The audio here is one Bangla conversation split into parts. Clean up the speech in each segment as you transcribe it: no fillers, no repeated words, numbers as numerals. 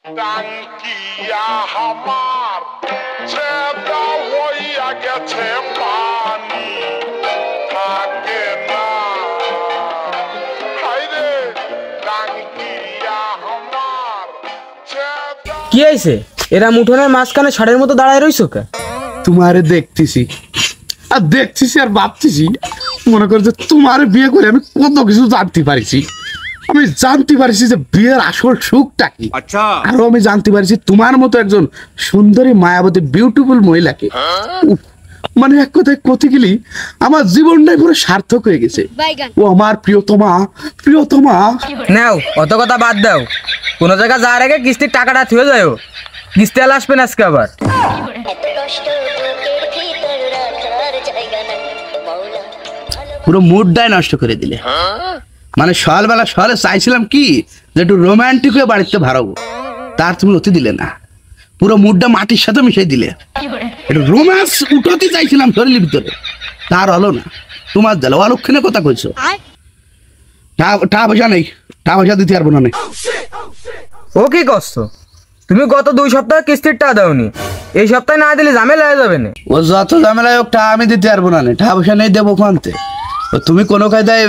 টাঙ্কিয়া হামার ছেদা হইয়া গেছে পানি থাকে না হাইরে টাঙ্কিয়া হামার ছেদা কি হয়েছে? এরা মুঠোনের মাঝখানে ষাঁড়ের মতো দাঁড়ায় রইছো কে? তোমারে দেখতেছি আর ভাবতেছি, মনে করো যে তোমার বিয়ে করে আমি কত কিছু জানতে পারছি। আমি জানতে পারছি যে বিয়ের আসল সুখটা কি। আরো আমি জানতে পারছি তোমার মতো একজন সুন্দরী মায়াবতী বিউটিফুল মহিলাকে। উফ, মানে এক কথায় কতে গেলি আমার জীবনটাই পুরো সার্থক হয়ে গেছে। ও আমার প্রিয়তমা। নাও অত কথা বাদ দাও, কোন জায়গা যাওয়ার আগে কিস্তির টাকাটা থুয়ে যাও। কিস্তি আলা আসবেন আজকে আবার। পুরো মুডটাই নষ্ট করে দিলে। মানে সকালবেলা চাইছিলাম কি যে একটু রোমান্টিক হয়ে বাড়িতে ভাড়াবো, তার তুমি অতি দিলে না, পুরো মুডটা মাটির সাথে মিশিয়ে দিলে। একটু রোম্যান্স উঠাতে চাইছিলাম শরীরের ভিতরে, তার হলো না। তোমার দিলে অলক্ষণে কথা কইছো। টাকা পয়সা নেই, টাকা পয়সা দিতে পারবো না। ও কি করছো? তুমি গত 2 সপ্তাহ কিস্তির টাকা দাওনি, এই সপ্তাহে না দিলে ঝামেলা হয়ে যাবে না। ও যত ঝামেলায় হোক টাকা আমি দিতে পারবো না, টাকা পয়সা নেই দেবো কানতে। তুমি কোনো কায়দায়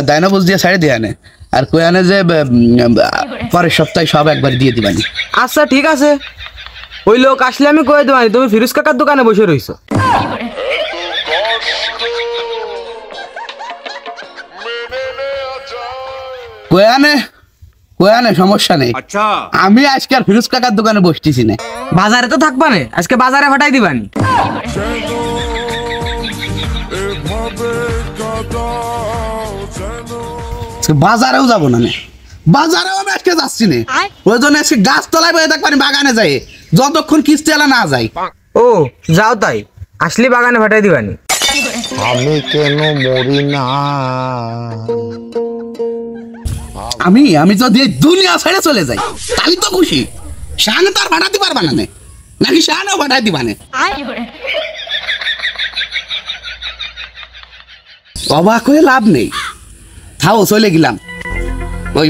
দায়না বুঝ দিয়ে সাইডে দিয়ে আনে আর কই আনে যে পরের সপ্তাহে সব একবার দিয়ে দিবানি। আচ্ছা ঠিক আছে, ওই লোক আসলে আমি কয়ে দেবানি তুমি ফিরোজ কাকার দোকানে বসে রইছো। কই আনে সমস্যা নেই। আমি আজকে আর ফিরোজ কাকার দোকানে বসতেছি না। বাজারে তো থাকবা না, আজকে বাজারে ফাটাই দিবানি। বাজারেও যাবো না, বাজারেও আমি আজকে যাচ্ছি না। ওই জন্য আজকে গাছতলায় বসে থাকবানি, বাগানে যাই যতক্ষণ কিস্তি এলা না যায়। ও যাও, তাই আসলে বাগানে ফাটাই দিবানি। আমি কেন মরি না? আমি যদি এই দুনিয়া ছেড়ে চলে যাই তাহলে তো খুশি। শাহানে তার ভাড়াতে পারবা না নাকি শাহানেও ভাড়াই দিবা না? অবাক হয়ে লাভ নেই, থাও চলে গেলাম। ওই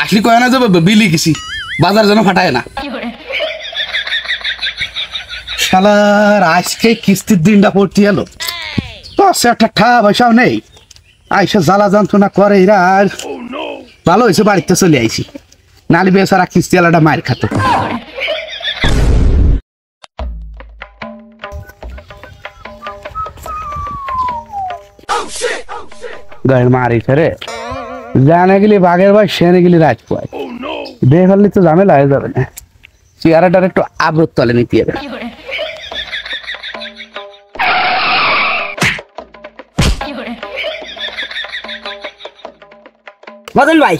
আসলি কয় না যে বিলি গেছি, বাজার যেন ফাটায় না। শালার আজকে কিস্তির দিনটা পড়তে এলো, তো একটা টাকা পয়সাও নেই। আইসা জ্বালা যন্ত্রণা করে এরা। আর ভালো হয়েছে বাড়িতে চলে আইছি, নালি বেচারা কিস্তি আলাটা মায়ের খাতো। গায়ের মারিছে রে, জানে গেলি বাঘের ভাই সেনে গেলি রাজ পায়। বেয়ে ফেললে তো ঝামেলা হয়ে যাবে না, চেয়ারাটার একটু আবরত তলে নিতে হবে। মদন ভাই,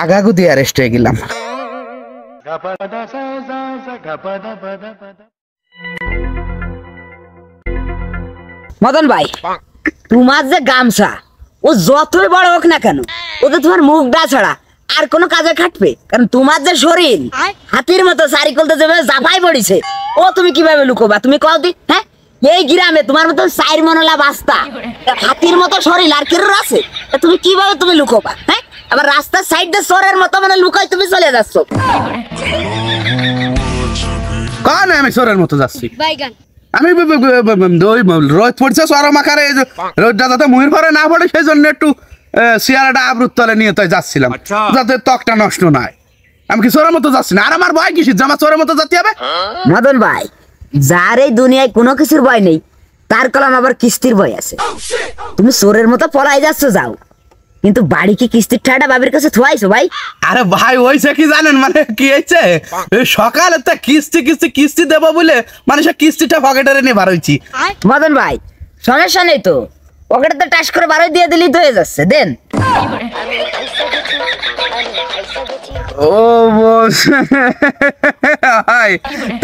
আগাগু দিয়ে অ্যারেস্ট হয়ে গেলাম। মদন ভাই, তোমার যে গামছা ও যতই বড় হোক না কেন, ওতে তোমার মুখটা ছাড়া আর কোনো কাজে খাটবে? কারণ তোমার যে শরীর হাতির মতো সারিকলতে যেভাবে জাফাই পড়িছে, ও তুমি কিভাবে লুকোবা? তুমি কও দি। হ্যাঁ, এই গ্রামে তোমার মতো 4 মনলা বাস্তা হাতির মতো শরীর আর কেউ আছে? তুমি কিভাবে তুমি লুকোবা? হ্যাঁ, আবার রাস্তার সাইড দিয়ে চোরের মতো মানে লুকাই তুমি চলে যাচ্ছ। কারণ আমি চোরের মতো যাচ্ছি? আমি রোদ পড়ছে চরম আকারে, রোদটা যাতে মুহির পরে না পড়ে সেই জন্য একটু চেয়ারাটা আবরুত তলে নিয়ে তাই যাচ্ছিলাম, যাতে ত্বকটা নষ্ট না হয়। আমি কি চোরের মতো যাচ্ছি না? আর আমার ভয় কিসের যে আমার চোরের মতো যেতে হবে? মদন ভাই, যার এই দুনিয়ায় কোনো কিছুর ভয় নেই তার কলম আবার কিস্তির ভয় আছে। তুমি চোরের মতো পলাই যাচ্ছ যাও, কিন্তু বাড়ি কি কিস্তির টাকাটা বাবির কাছে থুয়াইছো ভাই? আরে ভাই হয়েছে কি জানেন, মানে কি হয়েছে, সকালে তো কিস্তি দেবো বলে মানে সে কিস্তিটা পকেটে নিয়ে বার হয়েছি। মদন ভাই, সমস্যা নেই তো, পকেটে তো টাস করে বারোই দিয়ে দিলেই তো হয়ে যাচ্ছে। দেন। ও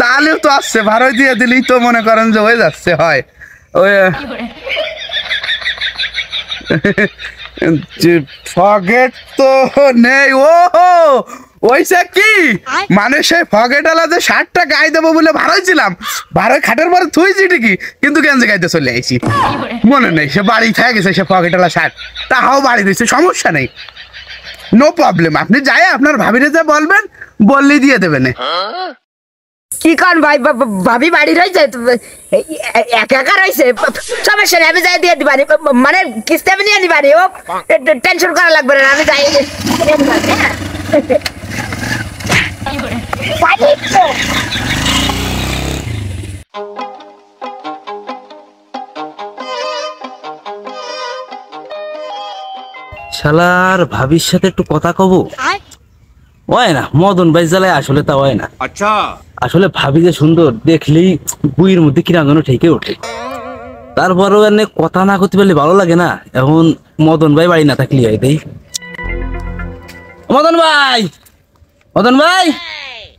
তাহলেও তো আসছে, ভাড়াই দিয়ে দিলেই তো মনে করেন যে হয়ে যাচ্ছে। হয় ওই পকেট তো নেই। ও ওইসে কি মানে সেই ফকেটালা যে শার্টটা গায়ে দেবো বলে ভাড়াইছিলাম, ভাড়াই খাটের পরে থুইছি ঠিকই, কিন্তু গেঞ্জি গাইতে চলে আইছি। মনে নেই সে বাড়ি থেকে গেছে সে ফকেটালা শার্ট, তাহাও বাড়ি দিচ্ছে, সমস্যা নেই, নো প্রবলেম। আপনি যাই আপনার ভাবিরে যে বলবেন, বললেই দিয়ে দেবেন। কি কারণ ভাই, ভাবি বাড়ি রয়েছে একা একা রয়েছে, সমস্যা নেই, আমি যাই দিয়ে দিবানি, মানে কিস্তি আমি নিয়ে দিবানি, ও টেনশন করা লাগবে না, আমি যাই শালার ভাবির সাথে একটু কথা কব, হয় না মদন ভাই জ্বালায়, আসলে তা হয় না। আচ্ছা আসলে ভাবি যে সুন্দর দেখলেই বুইয়ের মধ্যে কিনা যেন ঠেকে ওঠে, তারপরেও এনে কথা না করতে পারলে ভালো লাগে না। এখন মদন ভাই বাড়ি না থাকলে হয় তাই। মদন ভাই, মদন ভাই,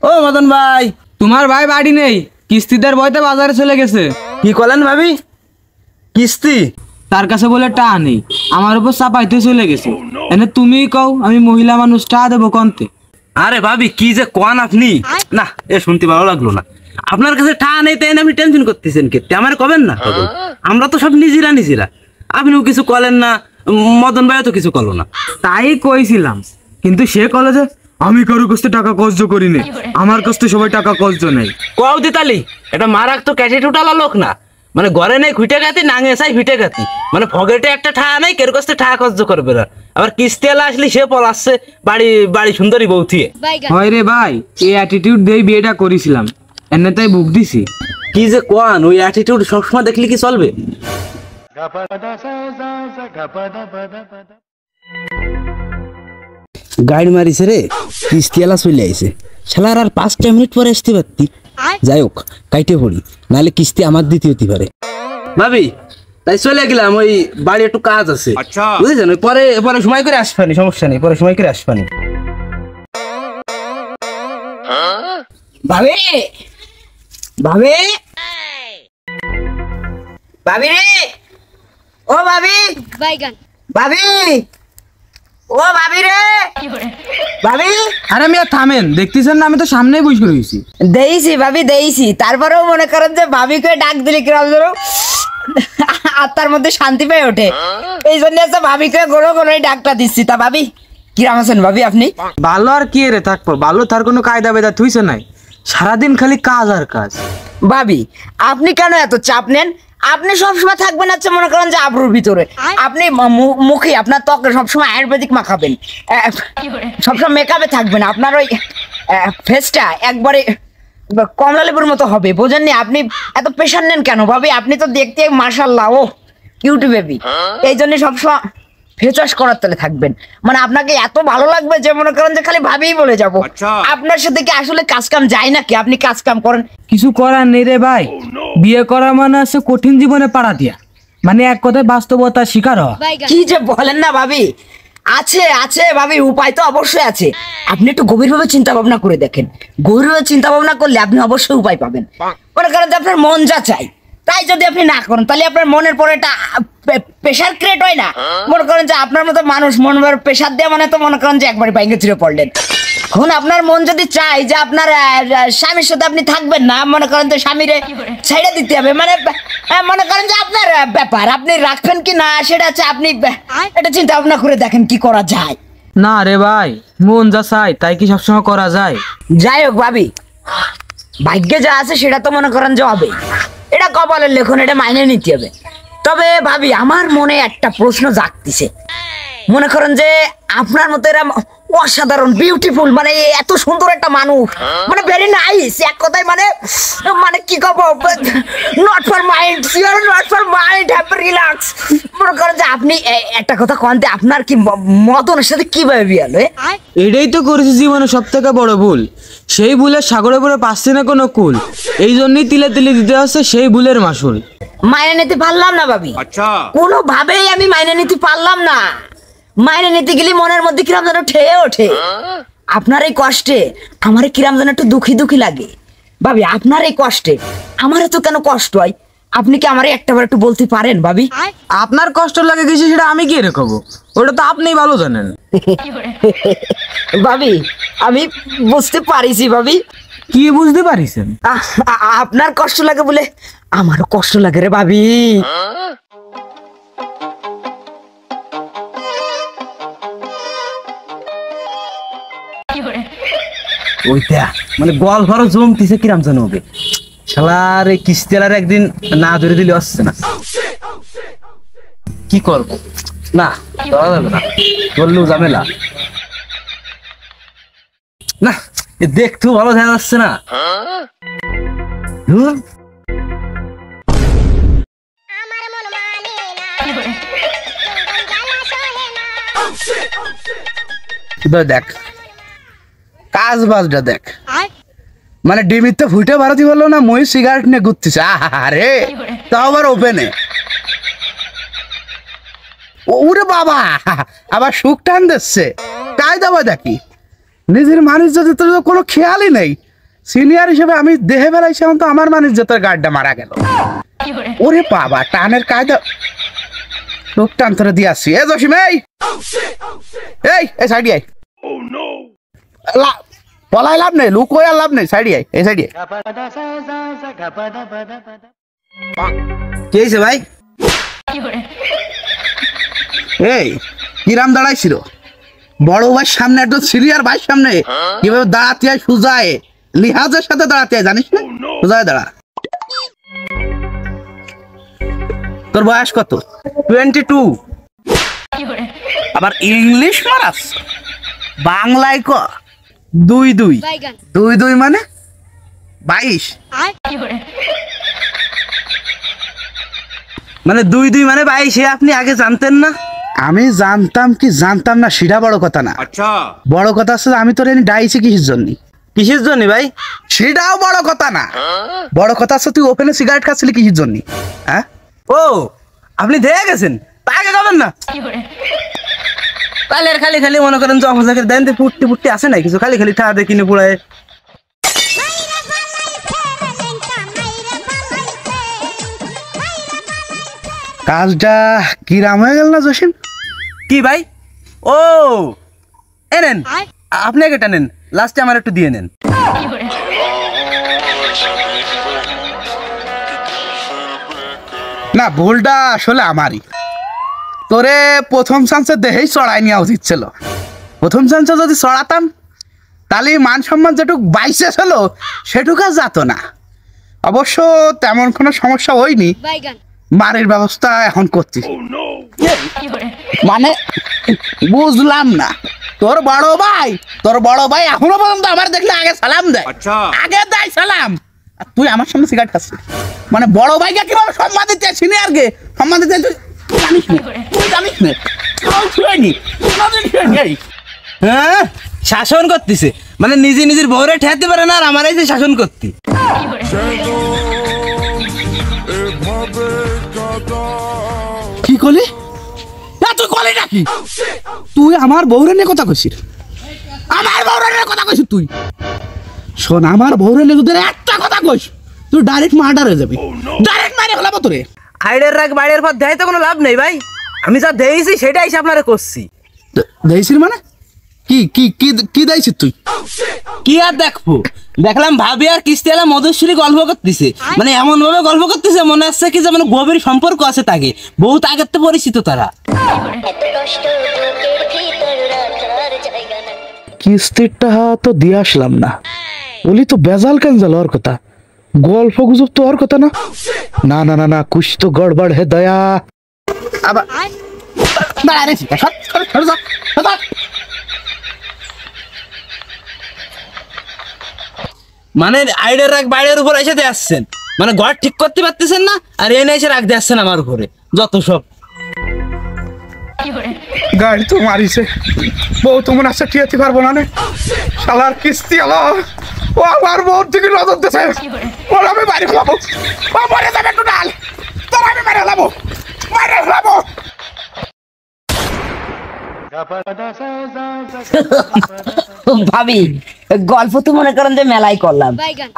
ও মদন ভাই। তোমার ভাই বাড়ি নেই, কিস্তিদার বইতে বাজারে চলে গেছে। কি করলেন ভাবি? কিস্তি? তার কাছে বলে টা নেই, আমার উপর চাপাইতে চলে গেছে। এনে তুমিই কও, আমি মহিলা মানুষ, টা দেবো কন্তে? আরে ভাবি কি যে কোন আপনি, না এ শুনতে ভালো লাগলো না। আপনার কাছে টা নেই তাই আপনি টেনশন করতেছেন কেতে? আমার কবেন না, আমরা তো সব নিজেরা নিজেরা, আপনিও কিছু করেন না, মদন ভাইও তো কিছু করলো না। তাই কইছিলাম, কিন্তু সে কলেজে আমি কারো কাছে টাকা কষ্ট করি নে, আমার কাছে সবাই টাকা কষ্ট নেই। কোয়াও দিতালি এটা মারাক তো ক্যাটে টুটালা লোক না, মানে ঘরে নেই খুঁটে গাতি, নাঙে চাই ফিটে গাতি, মানে ফগেটে একটা ঠা নেই, কের কাছে ঠা কষ্ট করবে না। আবার কিস্তি এলা আসলে সে পলাচ্ছে বাড়ি বাড়ি সুন্দরী বউ থিয়ে। হয় রে ভাই, এই অ্যাটিটিউড দিয়ে বিয়েটা করেছিলাম, এনে তাই বুক দিছি। কি যে কোয়ান, ওই অ্যাটিটিউড সবসময় দেখলে কি চলবে? গাড়ি মারিছে রে, কিস্তি এলা চলে আইছে, শালার আর 5টা মিনিট পরে আসতে পারতি। যাই হোক কাইটে পড়ি, নাহলে কিস্তি আমার দিতে হতে পারে। ভাবি তাই চলে গেলাম, ওই বাড়ি একটু কাজ আছে, বুঝেছেন? ওই পরে পরে সময় করে আসবানি, সমস্যা নেই, পরে সময় করে আসবানি। ভাবি, ভাবি, ভাবি রে, ও ভাবি, ভাবি, ও ভাবি রে, ভাবি। আরে মিয়া থামেন, দেখতেছেন না আমি তো সামনেই বসে রয়েছি। দেইছি ভাবি দেইছি, তারপরেও মনে করেন যে ভাবিকে ডাক দিলে কিরম যেন আত্মার মধ্যে শান্তি পেয়ে ওঠে, এই জন্য ভাবিকে গড়ো গড়ো ডাকটা দিচ্ছি। তা ভাবি কিরম আছেন ভাবি আপনি? ভালো আর কি রে থাকবো, ভালো তার কোনো কায়দা বেদা থুইছে নাই, সারাদিন খালি কাজ আর কাজ। ভাবি আপনি কেন এত চাপ নেন? আপনি সবসময় থাকবেন হচ্ছে মনে করেন যে আবরুর ভিতরে, আপনি মুখে আপনার ত্বকে সবসময় আয়ুর্বেদিক মাখাবেন, সবসময় মেকআপে থাকবেন, আপনার ওই ফেসটা একবারে কমলা লেবুর মতো হবে, বোঝেননি? আপনি এত প্রেশার নেন কেন ভাবি? আপনি তো দেখতে মাশাআল্লাহ, ও কিউট বেবি, এই জন্য সবসময় ফেস ওয়াশ করার তলে থাকবেন, মানে আপনাকে এত ভালো লাগবে যে মনে করেন যে খালি ভাবিই বলে যাবো। আপনার সাথে কি আসলে কাজ কাম যায় নাকি? আপনি কাজ কাম করেন? কিছু করার নেই রে ভাই, বিয়ে করা মানে আছে কঠিন জীবনে পাড়া দিয়া, মানে এক কথায় বাস্তবতার শিকার হওয়া। কি যে বলেন না ভাবি, আছে আছে ভাবি, উপায় তো অবশ্যই আছে। আপনি একটু গভীরভাবে চিন্তা ভাবনা করে দেখেন, গভীরভাবে চিন্তা ভাবনা করলে আপনি অবশ্যই উপায় পাবেন। মনে করেন যে আপনার মন যা চাই তাই যদি আপনি না করেন, তাহলে আপনার মনের পরে একটা প্রেশার ক্রিয়েট হয় না? মনে করেন যে আপনার মতো মানুষ মন প্রেশার দেওয়া মানে তো মনে করেন যে একবারে বাইঙ্গে চিরে পড়লেন। এখন আপনার মন যদি চায় যে আপনার স্বামীর সাথে আপনি থাকবেন না, মনে করেন যে স্বামীরে ছেড়ে দিতে হবে, মানে মনে করেন যে আপনার ব্যাপার, আপনি রাখবেন কি না সেটা হচ্ছে আপনি এটা চিন্তা ভাবনা করে দেখেন কি করা যায়। না রে ভাই, মন যা চাই তাই কি সবসময় করা যায়? যাই হোক ভাবি, ভাগ্যে যা আছে সেটা তো মনে করেন যে হবে, এটা কপালের লেখন, এটা মাইনে নিতে হবে। তবে ভাবি আমার মনে একটা প্রশ্ন জাগতেছে, মনে করেন যে আপনার মতো এরা অসাধারণ বিউটিফুল, মানে এত সুন্দর একটা মানুষ, মানে ভেরি নাইস, এক কথায় মানে মানে কি কব, not for mind, you are not for mind, have relax. মনে করেন যে আপনি একটা কথা কনতে, আপনার কি মদনের সাথে কিভাবে বিয়ে হলো? এটাই তো করেছি জীবনে সব থেকে বড় ভুল, সেই ভুলের সাগরে পরে পাচ্ছে না কোনো কুল, এই জন্যই তিলে তিলে দিতে হচ্ছে সেই ভুলের মাসুল। মাইনে নিতে পারলাম না ভাবি, কোনোভাবেই আমি মাইনে নিতে পারলাম না। মাইনে নিতে গেলে মনের মধ্যে কিরম যেন ঠেয়ে ওঠে, আপনার এই কষ্টে আমার কিরম যেন একটু দুঃখী দুঃখী লাগে। ভাবি আপনার এই কষ্টে আমার তো কেন কষ্ট হয়, আপনি কি আমার একটাবার একটু বলতে পারেন ভাবি? আপনার কষ্ট লাগে কিছু সেটা আমি কি রেখবো, ওটা তো আপনিই ভালো জানেন। ভাবি আমি বুঝতে পারিছি ভাবি। কি বুঝতে পারিছেন? আপনার কষ্ট লাগে বলে আমারও কষ্ট লাগে রে ভাবি। ওইটা মানে গল ভরো জমতিছে কিরাম জানো হবে শালার এই কিস্তিওয়ালার একদিন না ধরে দিলে আসছে না। কি করবো না ধরা যাবে না, ধরলেও ঝামেলা না। দেখতেও ভালো দেখা যাচ্ছে না। ধুর। দেখ কাজ বাজটা দেখ, মানে ডিমিতে ফুটে ভারতী বললো না মই সিগারেট নিয়ে ঘুরতেছে। আরে তাও আবার ওপেনে। ওরে বাবা আবার সুখ টান দিচ্ছে। তাই দেওয়া দেখি নিজের মানুষ যদি তোর কোনো খেয়ালই নেই। সিনিয়র হিসেবে আমি দেহে বেলাইছি, এখন তো আমার মানুষ যে তোর গাড়িটা মারা গেল। ওরে বাবা টানের কায়দা সুখ টান তোরা দিয়ে আসছি। এ জসিম এই এই সাইডে আয়। বলাই লাভ নেই, লুক আর লাভ নেই, সাইডে আয়, এই সাইডে। কি হয়েছে ভাই? এই কিরাম দাঁড়াইছিল বড় ভাইয়ের সামনে, একদম সিনিয়র ভাইয়ের সামনে কিভাবে দাঁড়াতে হয় সুজায়, লিহাজের সাথে দাঁড়াতে হয় জানিস না? সুজায় দাঁড়া। তোর বয়স কত? 22। আবার ইংলিশ মারাস, বাংলায় ক 22। 22 মানে 22। মানে 22 মানে 22। আপনি আগে জানতেন না? আমি জানতাম কি জানতাম না সেটা বড় কথা না। বড় কথা আছে আমি তোর এনে ডাইছি কিসের জন্য। কিসের জন্য ভাই? সেটাও বড় কথা না। বড় কথা আছে তুই ওপেনে সিগারেট খাচ্ছিলি কিসের জন্য? হ্যাঁ ও আপনি দেখে গেছেন, তাকে খাবেন না। তাহলে খালি খালি মনে করেন যে অফিসাকে দেন পুট্টি পুট্টি আসে না কিছু, খালি খালি ঠা দেখিনি পুরায়। কাজটা কিরাম হয়ে গেল না জসিম? কি ভাই? ও এনেন, আপনি আগে টানেন, লাস্টে আমার একটু দিয়ে নেন। না ভুলটা আসলে আমারই। তোরে প্রথম চান্সে দেহেই চড়াই নেওয়া উচিত ছিল। প্রথম চান্সে যদি চড়াতাম তাহলে মান সম্মান যেটুক বাইসে ছিল সেটুকু আর যেত না। অবশ্য তেমন কোনো সমস্যা হয়নি, মারের ব্যবস্থা এখন করছি। মানে বুঝলাম না, তোর বড় ভাই এখনো পর্যন্ত আমার দেখলে আগে সালাম দেয়, আগে দেয় সালাম, আর তুই আমার সামনে সিগারেট খাচ্ছিস। মানে বড় ভাইকে কিভাবে সম্মান দিতে সিনিয়রকে সম্মান দিতে তুই জানিস না? তুই জানিস না? হ্যাঁ শাসন করতেছে, মানে নিজে নিজের বউরে ঠেতে পারে না, আর আমার এই যে শাসন করতে। কি করলি? তুই করলি নাকি? তুই আমার বউরে নিয়ে কথা কইছিস? আমার বউরে নিয়ে কথা কইছিস তুই? শোন, আমার বউরে নিয়ে তোদের একটা কথা কইস তুই ডাইরেক্ট মার্ডার হয়ে যাবি। ডাইরেক্ট মারে ফেলাবো তোরে। আইডের রাগ বাইরের পর দেয় তো কোনো লাভ নেই ভাই, আমি যা দেইছি সেটাই এসে আপনারা করছি। দেইছিস মানে কি কি কি কি দেইছিস তুই? কি আর দেখবো, দেখলাম ভাবি আর কিস্তিওয়ালা মধুশ্রী গল্প করতেছে, মানে এমন ভাবে গল্প করতেছে মনে হচ্ছে কি যে মানে গভীর সম্পর্ক আছে, তাকে বহুত আগের তো পরিচিত তারা। কিস্তিটা তো দিয়ে আসলাম না বলি তো বেজাল ক্যান্সেল হওয়ার কথা, গল্প গুজব তো হওয়ার কথা না। না না না না কুছ তো গড়বড় হে দয়া। আবার মানে আইডের রাগ বাইরের উপর এসে দিয়ে আসছেন, মানে ঘর ঠিক করতে পারতেছেন না, আর এনে এসে রাগ দিয়ে আসছেন আমার উপরে যত সব। গাড়ি তো মারিছে, বউ তো মনে আছে টিয়াতে পারবো না। শালার কিস্তি আলো ও আমার বউর দিকে নজর দিছে। ওর আমি মারি ফেলাবো, ও মরে যাবে একটু ডাল, তোর আমি মেরে ফেলাবো, মেরে ফেলাবো। ভাবি গল্প তো মনে করেন যে মেলাই করলাম,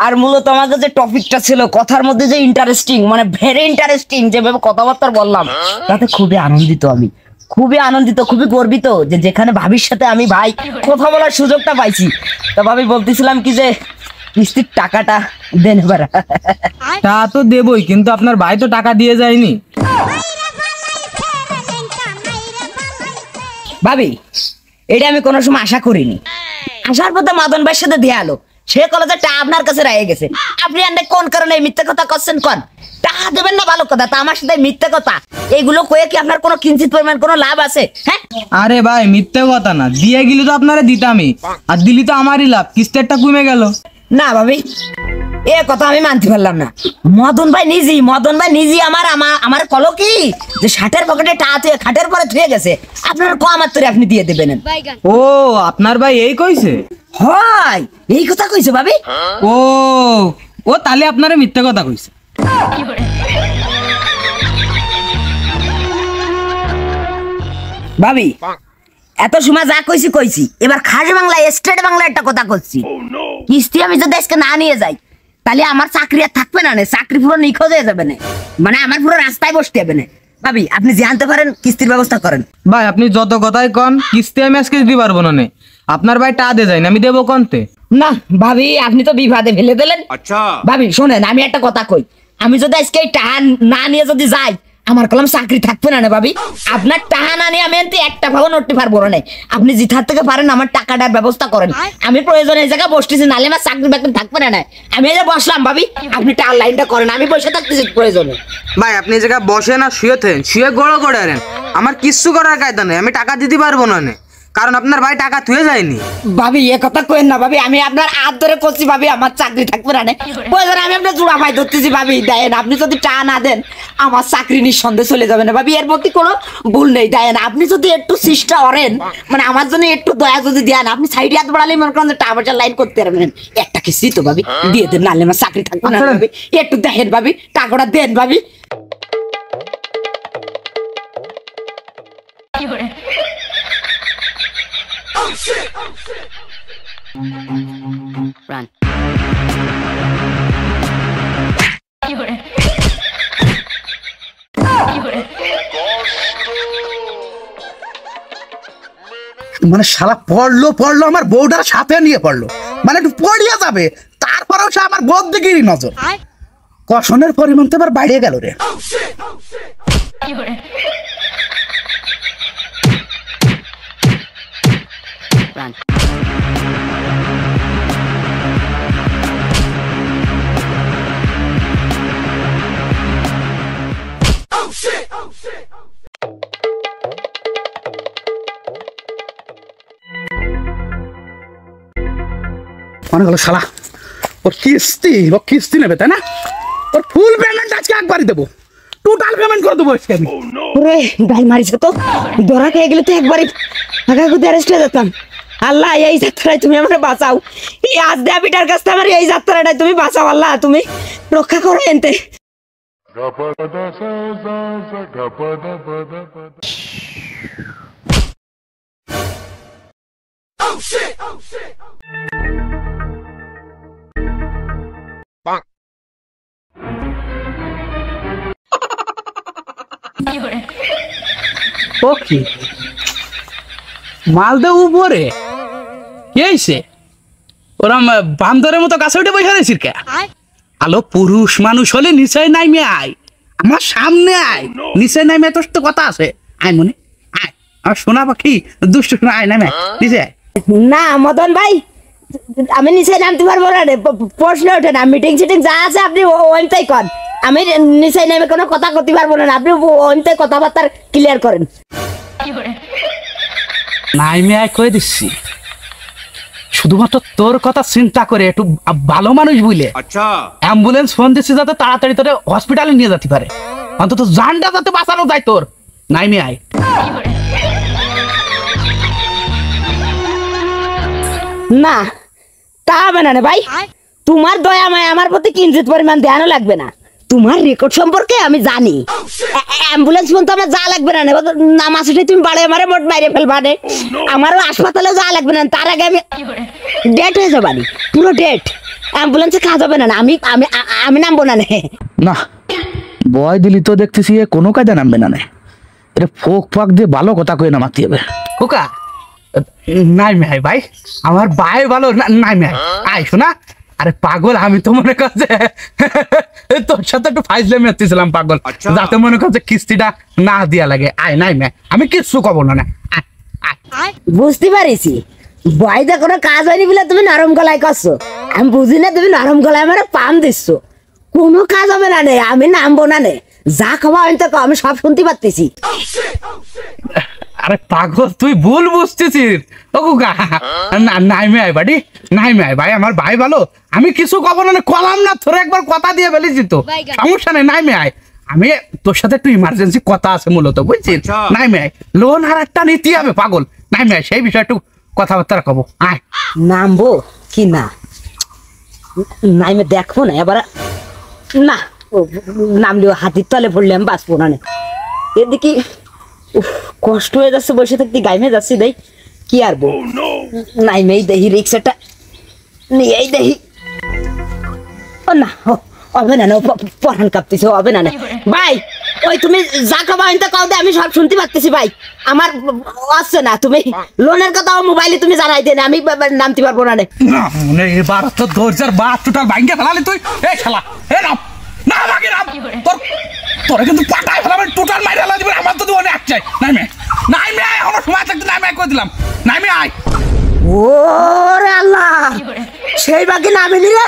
আর মূলত আমাদের যে টপিকটা ছিল কথার মধ্যে যে ইন্টারেস্টিং, মানে ভেরি ইন্টারেস্টিং যেভাবে কথাবার্তা বললাম তাতে খুবই আনন্দিত আমি, খুবই আনন্দিত, খুবই গর্বিত যে যেখানে ভাবির সাথে আমি ভাই কথা বলার সুযোগটা পাইছি। তা ভাবি বলতেছিলাম কি যে কিস্তির টাকাটা দেন এবার। তা তো দেবই, কিন্তু আপনার ভাই তো টাকা দিয়ে যায়নি। ভাবি এটা আমি কোনো সময় আশা করিনি। আসার পথে মদন ভাইয়ের সাথে দেয়ালো, সে কলেজে টা আপনার কাছে রয়ে গেছে। আপনি আন্ডে কোন কারণে এই মিথ্যা কথা করছেন? কোন টাকা দেবেন না ভালো কথা, তা আমার সাথে মিথ্যা কথা এইগুলো কয়ে কি আপনার কোনো কিঞ্চিত পরিমাণ কোনো লাভ আছে? হ্যাঁ আরে ভাই মিথ্যে কথা না, দিয়ে গেলি তো আপনারা দিতামই, আর দিলি তো আমারই লাভ, কিস্তিটা কমে গেল। না ভাবি এ কথা আমি মানতে পারলাম না। মদন ভাই নিজেই আমার কলো কি যে শার্টের পকেটে টা থুয়ে খাটের পরে থুয়ে গেছে, আপনার কম মাত্রে আপনি দিয়ে দেবেন। ও আপনার ভাই এই কইছে? হয় এই কথা কইছে ভাবি? ও ও তাহলে আপনারা মিথ্যে কথা কইছে। ভাবি এত সময় যা কইছি, এবার খাস বাংলায় স্টেট বাংলা একটা কথা করছি। কিস্তি আমি যদি আজকে না নিয়ে যাই তাহলে আমার চাকরি আর থাকবে না, চাকরি পুরো নিখোঁজ হয়ে যাবে না, মানে আমার পুরো রাস্তায় বসতে হবে না। ভাবি আপনি জানতে পারেন কিস্তির ব্যবস্থা করেন। ভাই আপনি যত কথাই কন, কিস্তি আমি আজকে দিতে পারবো না। আপনার ভাই টা দে যায় না, আমি দেবো কনতে? না ভাবি আপনি তো বিবাদে ফেলে দিলেন। আচ্ছা ভাবি শোনেন, আমি একটা কথা কই, আমি যদি আজকে এই টাকা না নিয়ে যদি যাই আমার কলম চাকরি থাকবে না ভাবি। আপনার টাকা না নিয়ে আমি এনতে একটা ভাবো নড়তে পারবো না। আপনি জিথার থেকে পারেন আমার টাকাটার ব্যবস্থা করেন। আমি প্রয়োজনে এই জায়গায় বসতেছি, নালে আমার চাকরি বাকরি থাকবে না। আমি এই যে বসলাম ভাবি, আপনি টাকার লাইনটা করেন, আমি বসে থাকতেছি প্রয়োজনে। ভাই আপনি এই জায়গায় বসে না শুয়ে থাকেন, শুয়ে গড়ো করে আরেন, আমার কিচ্ছু করার কায়দা নেই, আমি টাকা দিতে পারবো না, কারণ আপনার ভাই টাকা থুয়ে যায়নি। ভাবি এ কথা কইেন না ভাবি, আমি আপনার হাত ধরে করছি ভাবি, আমার চাকরি থাকবে না। প্রয়োজনে আমি আপনার জোড়া ভাই ধরতেছি ভাবি, দেন আপনি যদি টাকা না দেন আমার চাকরি নিঃসন্দেহে চলে যাবে না ভাবি, এর প্রতি কোনো ভুল নেই। দেন আপনি যদি একটু চেষ্টা করেন, মানে আমার জন্য একটু দয়া যদি দেন, আপনি সাইডে হাত বাড়ালেই মনে করেন টাকা পয়সা লাইন করতে পারবেন। একটা কিস্তি তো ভাবি দিয়ে দেন, নাহলে আমার চাকরি থাকবে না ভাবি। একটু দেখেন ভাবি, টাকাটা দেন ভাবি। Run. মানে শালা পড়লো আমার বউটার সাথে নিয়ে পড়লো, মানে একটু পড়িয়া যাবে, তারপরেও সে আমার বউর দিকেই নজর। কষণের পরিমাণ তো এবার বাইরে গেল রে। Run. মনে গেল শালা ওর কিস্তি নেবে তাই না? ওর ফুল পেমেন্ট আজকে একবারই দেবো, টোটাল পেমেন্ট করে দেবো আজকে আমি। ওরে গাই মারিছে তো, ধরা খেয়ে গেলে তো একবারই আগে অ্যারেস্ট হয়ে যেতাম। আল্লাহ এই যাত্রায় তুমি আমার বাঁচাও, এই আজ দেবিটার কাছ থেকে আমার এই যাত্রাটায় তুমি বাঁচাও, আল্লাহ তুমি রক্ষা করো এনতে। ওকে মালদা উপরে এইছে ওরা বান্দরের মতো কাছে উঠে বসে রয়েছিস কে? আলো পুরুষ মানুষ হলে নিচে নাইমে আয়, আমার সামনে আয়, নিচে নাইমে তোর তো কথা আছে, আয় মনে আয়, আর সোনা পাখি দুষ্ট শোনা, আয় নামে নিচে আয়। না মদন ভাই আমি নিচে নামতে পারবো না, প্রশ্ন ওঠে না। মিটিং সিটিং যা আছে আপনি ওইটাই কর, আমি নিচে নেমে কোনো কথা করতে পারবো না, আপনি ওইটাই কথাবার্তা ক্লিয়ার করেন। নাইমে আয় কয়ে দিচ্ছি, শুধুমাত্র তোর কথা চিন্তা করে একটু ভালো মানুষ বুঝলে অ্যাম্বুলেন্স ফোন দিচ্ছি যাতে তাড়াতাড়ি তোরে হসপিটালে নিয়ে যেতে পারে, অন্তত জানটা যাতে বাঁচানো যায় তোর। নাইমে আয়। না তা হবে না ভাই, তোমার দয়া মায় আমার প্রতি কিঞ্চিত পরিমাণ ধ্যানও লাগবে না। তোমার রেকর্ড সম্পর্কে আমি জানি, অ্যাম্বুলেন্স ফোন তো আমার যা লাগবে না, নামাজ উঠে তুমি বাড়ি আমারে মোট মাইরে ফেলবা, আমারও হাসপাতালে যা লাগবে না, তার আগে আমি ডেট হয়ে যাবানি, পুরো ডেট। অ্যাম্বুলেন্সে কাজ হবে না, আমি আমি আমি নামবো না। না বয় দিলি তো দেখতেছি কোনো কাজে নামবে না, এটা ফোক ফাক দিয়ে ভালো কথা কয়ে নামাতে হবে। খোকা নাই মেহাই ভাই, আমার ভাই ভালো নাই মেহাই। আয় শোনা, আরে পাগল আমি তো মনে করছে তোর সাথে একটু ফাইজলামি হচ্ছিলাম পাগল, যাতে মনে করছে কিস্তিটা না দিয়া লাগে। আয় নাই মেয়ে, আমি কিচ্ছু কব না। বুঝতে পারিছি বয়দা কোনো কাজ হয়নি বলে তুমি নরম গলায় করছো। আমি বুঝি না তুমি নরম গলায় আমার পাম দিচ্ছ। কোনো কাজ হবে না নে, আমি নামবো না নে, যা খাওয়া আমি তো আমি সব শুনতে পারতেছি। আরে পাগল তুই ভুল বুঝতেছিস। ও কুকা নাই মেয়ে বাড়ি, নাই মেয়ে ভাই, আমার ভাই ভালো, আমি কিছু কব না, কলাম না তোর একবার কথা দিয়ে ফেলেছি তো, সমস্যা নেই। নাই মেয়ে আমি তোর সাথে একটু ইমার্জেন্সি কথা আছে মূলত, বুঝছিস? নাই মেয়ে লোন আর একটা নিতে হবে পাগল। নাই মেয়ে সেই বিষয়ে একটু কথাবার্তা কব। আয় নামবো কি না নাই মে দেখবো না এবার না, নামলেও হাতির তলে পড়লে আমি বাঁচবো না। এদিকে কষ্ট হয়ে যাচ্ছে বসে থাকতে, গাইমে যাচ্ছি দেই কি আর বউ নাই মেয়ে দেখি রিক্সাটা নিয়েই দেখি। ও না হবে না, পড়ান কাঁপতেছে, হবে না। ভাই ওই তুমি যা খাবা আনতে কাউ দে, আমি সব শুনতে পারতেছি ভাই, আমার আসছে না। তুমি লোনের কথা মোবাইলে তুমি জানাই দেন, আমি নামতে পারবো না। এবার তো দরজার বাস টোটাল ভাঙ্গে ফেলালি তুই। এই শালা এ নাম না আমাকে নাম তোর, তোরা কিন্তু পাটায় ফেলাবে টোটাল মাইরে ফেলা দিবে। আমার তো অনেক চাই। নাই মে নাই মে আয়, আমার সময় থাকতে নাই মে করে দিলাম। নাই মে আয়। ওরে আল্লাহ, সেই বাকি নামিনি রে।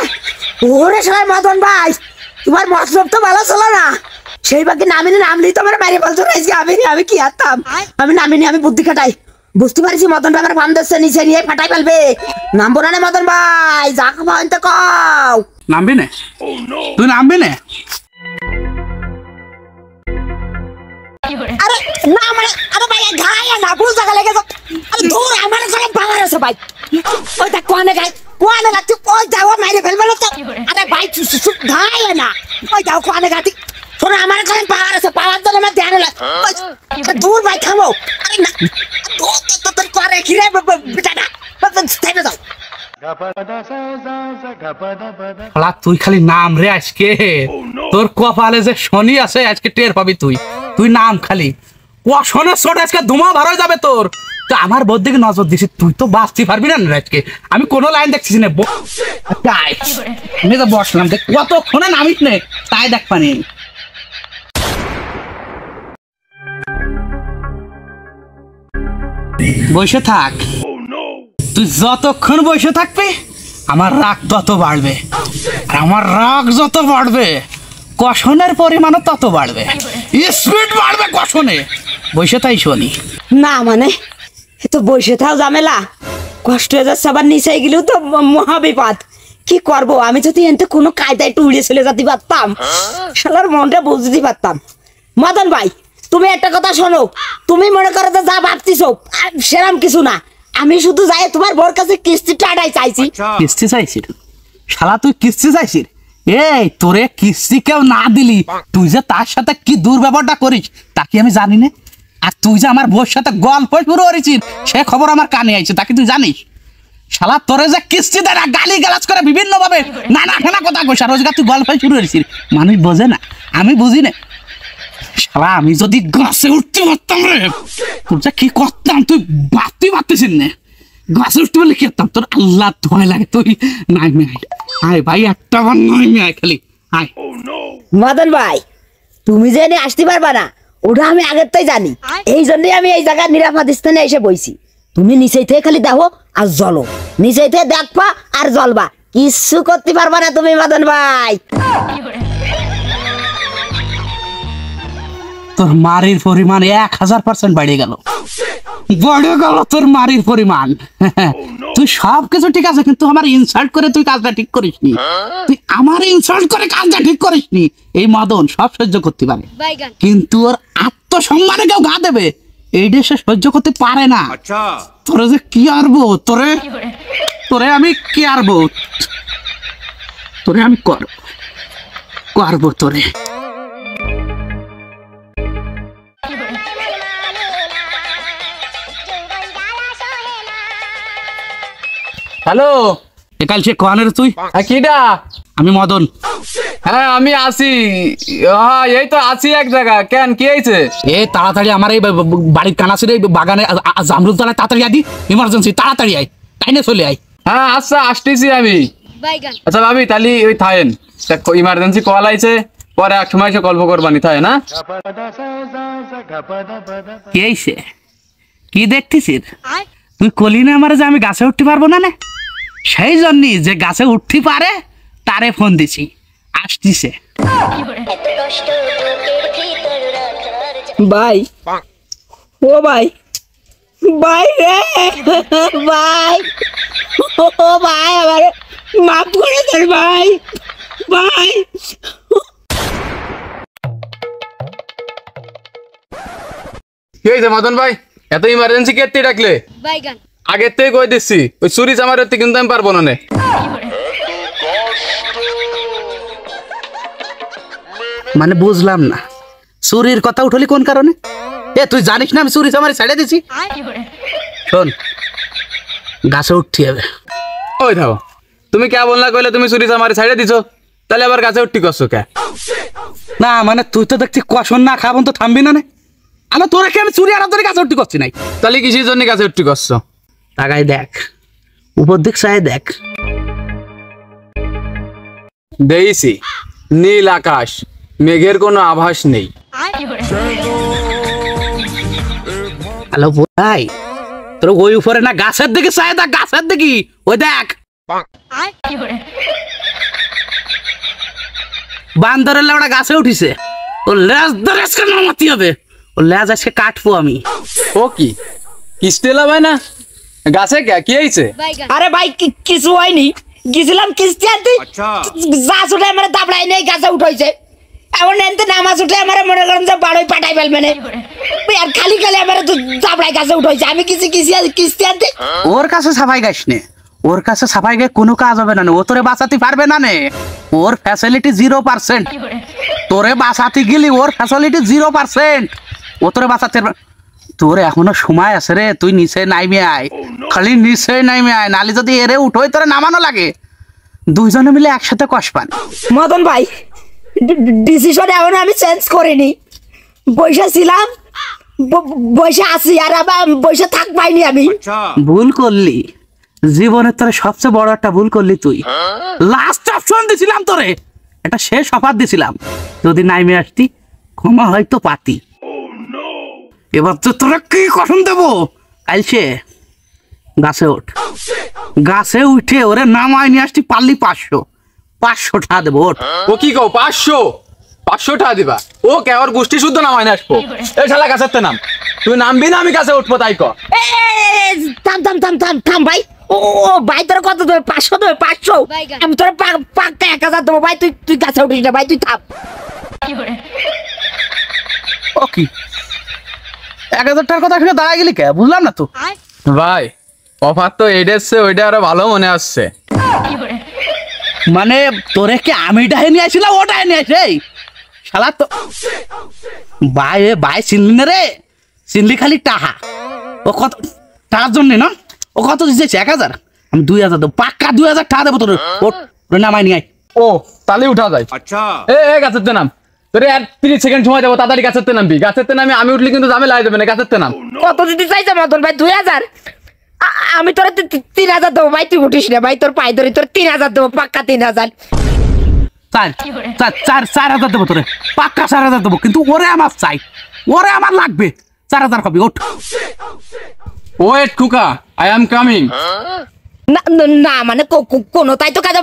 ওরে সবাই মদন ভাই, তোমার মতলব তো ভালো ছিল না। সেই বাকি নামিনি, নামলি তো আমার বাইরে বলছো আমি কি হারতাম। আমি নামিনি, আমি বুদ্ধি খাটাই, বুঝতে পারছি মদন ভাই আমার ফার্ম দিচ্ছে, নিচে নিয়ে ফাটাই ফেলবে। নামবো না মদন ভাই, যা খাবো আনতে কও। নামবি না তুই, নামবি না? আরে না মানে আরে ভাই গায়ে না ভুল জায়গা লেগে যাও। আরে দূর আমার ঘরে পাওয়ার আছে ভাই, ওইটা কোয়ানে গায় কোয়ানে লাগছে, ওই যাও মাইরে ফেলবে না তো। আরে ভাই গায়ে না, ওই যাও কোয়ানে গাতি। শোনো আমার ঘরে পাওয়ার আছে, পাওয়ার জন্য আমার ধ্যান লাগে। দূর ভাই খাবো। আরে না তোর করে খিরে বেটাটা থেমে যাও। তুই খালি নাম রে আজকে, তোর কপালে যে শনি আছে আজকে টের পাবি তুই। তুই নাম খালি শোনের ছোট, আজকে ধুমা ভার হয়ে যাবে তোর। তো আমার বোধ দিকে নজর দিছিস, তুই তো বাঁচতে পারবি না আজকে। আমি কোনো লাইন দেখছিস না, আমি তো বসলাম দেখ কতক্ষণে নামিস নে, তাই দেখ পানি। বসে থাক, তুই যতক্ষণ বসে থাকবি আমার রাগ তত বাড়বে, আর আমার রাগ যত বাড়বে কষণের পরিমাণও তত বাড়বে, স্পিড বাড়বে কষণে। বসে তাই শোনি না মানে তো বসে থাও ঝামেলা, কষ্ট হয়ে যাচ্ছে, আবার নিচে গেলেও তো মহাবিপদ। কি করবো আমি, যদি এনতে কোনো কায়দায় একটু উড়িয়ে চলে যেতে পারতাম, শালার মনটা বুঝতে পারতাম। মদন ভাই তুমি একটা কথা শোনো, তুমি মনে করো যে যা ভাবতেছো সেরাম কিছু না। আমি শুধু যাই তোমার বোর কাছে কিস্তিটা আদায় চাইছি। কিস্তি চাইছিস শালা, তুই কিস্তি চাইছিস? এই তোরে কিস্তি কেউ না দিলি তুই যে তার সাথে কি দুর্ব্যবহারটা করিস তা কি আমি জানি না? আর তুই যে আমার বউর সাথে গল্প শুরু করেছিস সে খবর আমার কানে আইছে, তাকে তুই জানিস? শালা তোরে যে কিস্তি দেয় না, গালি গালাজ করে বিভিন্ন ভাবে নানা খানা কথা কইস, আর রোজগার তুই গল্প শুরু করেছিস। মানুষ বোঝে না, আমি বুঝি না। শালা আমি যদি গাছে উঠতে পারতাম রে, তোর যে কি করতাম তুই ভাবতেই পারতেছিস না। গাছে উঠতে পারলে কি করতাম, তোর আল্লাহ ভয় লাগে। তুই নাই মেয়ে আয় ভাই, একটা বার নাই মেয়ে খালি আয়। মদন ভাই তুমি যে এনে আসতে পারবা না ওটা আমি আগের তাই জানি, এই জন্যই আমি এই জায়গায় নিরাপদ স্থানে এসে বইছি। তুমি নিচেই থেকে খালি দেখো আর জলো, নিচেই থেকে দেখবা আর জ্বলবা, কিচ্ছু করতে পারবা না তুমি মদন ভাই। তোর মারির পরিমাণ 1000% বেড়ে গেল, বেড়ে গেল তোর মারির পরিমাণ। তুই সব কিছু ঠিক আছে, কিন্তু আমার ইনসাল্ট করে তুই কাজটা ঠিক করিসনি। তুই আমার ইনসাল্ট করে কাজটা ঠিক করিসনি। এই মদন সব সহ্য করতে পারে, কিন্তু ওর আত্মসম্মানে কেউ ঘা দেবে এই দেশে সহ্য করতে পারে না। তোরে যে কি আরবো, তোরে তোরে আমি কি আরবো, তোরে আমি করবো তোরে। হ্যালো, একাল সে কোয়ানের তুই? কিডা? আমি মদন। হ্যাঁ আমি আছি, হ্যাঁ এই তো আছি এক জায়গা। কেন কি হয়েছে? এ তাড়াতাড়ি আমার এই বাড়ির কানাসের এই বাগানে জামরুল তলায় তাড়াতাড়ি আদি, ইমার্জেন্সি তাড়াতাড়ি আয়, টাইনে চলে আয়। হ্যাঁ আচ্ছা আসতেছি আমি। আচ্ছা ভাবি তাহলে ওই থাকেন, ইমার্জেন্সি কল আইছে, পরে এক সময় এসে গল্প করবানি, থাকে না? কি হইছে? কি দেখতেছিস? তুই কলি না আমার যে আমি গাছে উঠতে পারবো না, সেই জন্যই যে গাছে উঠতে পারে তারে ফোন দিছি, আসতিছে। ভাই, ও ভাই, ভাই রে, ভাই, ও ভাই, আমার মাফ করে দেন ভাই, ভাই। কি হয়েছে মদন ভাই, এত ইমার্জেন্সি কেটে ডাকলে? আগের থেকে কই দিচ্ছি ওই চুরি চামার কিন্তু আমি পারবো না। মানে বুঝলাম না, চুরির কথা উঠলি কোন কারণে? এ তুই জানিস না আমি চুরি চামারি ছেড়ে দিছি? শোন, গাছে উঠতে হবে। ওই থাকো, তুমি কে বললা কইলে তুমি চুরি চামারি ছাইড়ে দিছো, তাহলে আবার গাছে উঠতি করছো কে? না মানে তুই তো দেখছি কষণ না খাবন তো থামবি না। আমি তোরা কি আমি চুরি আর তোর গাছে উঠতে করছি নাই? তাহলে কিসের জন্য গাছে উঠতি করছো? তাকাই দেখ, উপর দিক চাই দেখ। দেইছি নীল আকাশ, মেঘের কোনো আভাস নেই। হ্যালো ভাই, তোর ওই উপরে না গাছের দিকে চাই দেখ, গাছের দিকে ওই দেখ। বান্দরের লেওড়া গাছে উঠিছে, ও লেজ ধরে আজকে নামাতে হবে, ও লেজ আজকে কাটবো আমি। ও কি কিস্তি লাভাই না গাছে, কে কি হয়েছে? আরে ভাই কিছু হয়নি, গেছিলাম কিস্তি আনতে, যা ছুটে আমার দাবড়াই নেই গাছে উঠাইছে। এমন এনতে নামাজ উঠে আমার মনে করেন যে বাড়ি পাঠাই ফেলবে না, আর খালি খালি আমার দাবড়াই গাছে উঠাইছে। আমি কিস্তি আনতে ওর কাছে সাফাই গাইস নে, ওর কাছে সাফাই গায়ে কোনো কাজ হবে না, ও তোরে বাঁচাতে পারবে না নে। ওর ফ্যাসিলিটি 0%, তোরে বাঁচাতে গেলি ওর ফ্যাসিলিটি 0%, ও তোরে বাঁচাতে তোর এখনো সময় আছে রে। তুই নিচে নাইমে আয়, খালি নিচে নাইমে আয়, নালি যদি এরে উঠোই তোরে নামানো লাগে, দুইজনে মিলে একসাথে কষপান। মদন ভাই, ডিসিশন এখন আমি চেঞ্জ করিনি, বসে ছিলাম, বসে আছি, আর আবার বসে থাক পাইনি আমি। ভুল করলি জীবনের, তোরে সবচেয়ে বড় একটা ভুল করলি তুই। লাস্ট অপশন দিছিলাম তোরে, এটা শেষ অফার দিছিলাম, যদি নাইমে আসতি ক্ষমা হয়তো পাতি। এবার তো তোরা কি কখন দেবো? কালছে গাছে ওঠ, গাছে উঠে ওরে নামাই নিয়ে আসতি, পারলি 500 টাকা দেবো। ওঠ। ও কি কও 500 টাকা দিবা? ও কে ওর গোষ্ঠী শুদ্ধ নামাই না আসবো? এই শালা গাছের নাম, তুই নামবি না আমি গাছে উঠবো তাই কর। থাম থাম থাম থাম থাম ভাই, ও ভাই তোর কত দেবে? 500 দেবে? 500 আমি তোর পাক্কা 1000 দেবো ভাই। তুই গাছে উঠিস না ভাই, তুই থাম। ও কি 1000 টাকার কথা শুনে দাঁড়ায় গেলি কে? বুঝলাম না তো ভাই, অফার তো এইটা এসছে, ওইটা আরো ভালো মনে আসছে। মানে তোরে কি আমি ডাহে নিয়ে আসছিলাম, ও ডাহে নিয়ে আসে? শালা তো ভাই চিনলি না রে, চিনলি খালি টাহা। ও কত টাকার জন্য না, ও কত দিচ্ছে? 1000, আমি 2000 দেবো, পাক্কা 2000 টাকা দেবো তোর। ওর নামাই নিয়ে আয়। ও তাহলে উঠা যায়। আচ্ছা এ গাছের নাম, তোরে আর 30 সেকেন্ড সময় দেবো, তাড়াতাড়ি গাছের নামবি। গাছের নামে আমি উঠলি কিন্তু ঝামেলা হয়ে যাবে না। গাছের নাম। কত দিতে চাইছে মদন ভাই? 2000? আমি তোর 3000 দেবো ভাই, তুই উঠিস না ভাই, তোর পায়ে ধরি, তোর 3000 দেবো, পাক্কা 3000। 4000 দেবো তোরে, পাক্কা 4000 দেবো, কিন্তু ওরে আমার চাই, ওরে আমার লাগবে। 4000 কবি ওঠ। ওয়েট কুকা, আই অ্যাম কামিং। না মানে কোন তাই তো কাজ।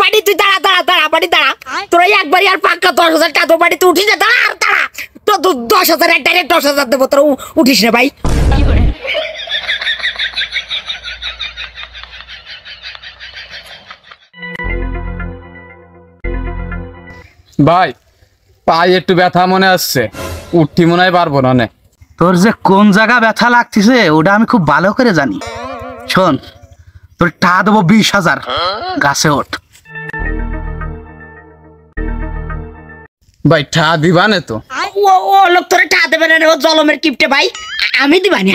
বাড়ি তুই দাঁড়া দাঁড়া দাঁড়া, বাড়ি দাঁড়া, তোর একবারই আর পাক্কা 10,000 টাকা। তোর বাড়িতে উঠিস না, দাঁড়া আর দাঁড়া, তোর 10,000 ডাইরেক্ট 10,000 দেবো, তোর উঠিস না ভাই। ভাই পায়ে একটু ব্যথা মনে আসছে, উঠি মনে হয় পারবো না। তোর যে কোন জায়গা ব্যথা লাগতেছে ওটা আমি খুব ভালো করে জানি। শোন, তোর টাকা দেবো 20,000, গাছে ওঠ। ভাই ঠা দিবা না তো? ও লোক তোরে টা দেবে না রে, ও জলমের কিপটে ভাই। আমি দিবানি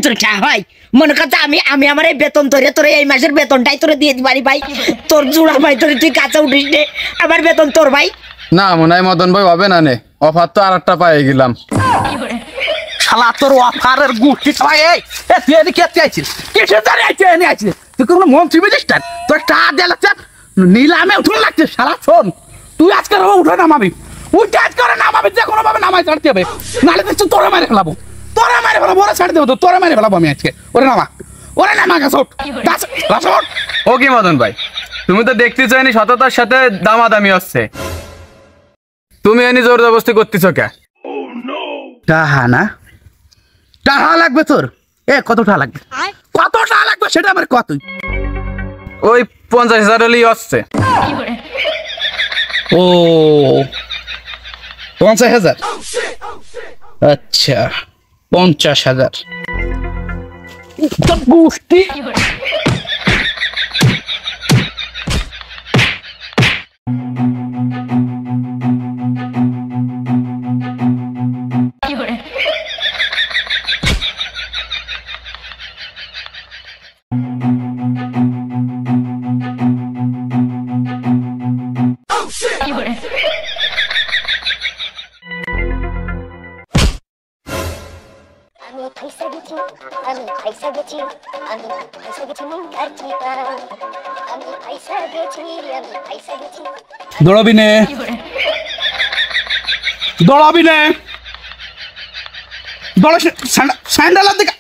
তোরে টা ভাই। মনে করতে আমি আমার এই বেতন তোরে এই মাসের বেতনটাই তোরে দিয়ে দিবানি ভাই। তোর জুড়া ভাই তোরে তুই কাঁচা উঠিস নে, আমার বেতন তোর ভাই। না মনে হয় মদন ভাই হবে না নে, অফার তো আর একটা পাই গেলাম। শালা তোর অফারের গুটি ভাই। এই তুই এদিকে কে আইছিস? কিসের জানি আইছিস? তুই কোনো মন্ত্রী মিনিস্টার? তোর টাকা দিয়ে লাগছে নিলামে উঠুন লাগছে। শালা শোন, তুই আজকে উঠে নামাবি, উঠে আজকে নামাবি, যে কোনো ভাবে নামাই ছাড়তে হবে, নাহলে দেখছি তোরে মারে ফেলাবো, ওরা ছাড় দেবো, তোরে মারে ফেলাবো আমি আজকে। ওরে নামা গেছ। ও কি মদন ভাই, তুমি তো দেখতে চাইনি সততার সাথে দামাদামি হচ্ছে, তুমি এনি জোর জবরদস্তি করতেছো কে? টাহা না, টাহা লাগবে তোর। কত টাকা লাগবে? কত টাকা লাগবে সেটা আমার কত? ওই 50,000 হলেই হচ্ছে। ও 50,000, আচ্ছা 50,000 গোষ্ঠী। দৌড়াবি নে, দৌড়া স্যান্ডেল দিকে।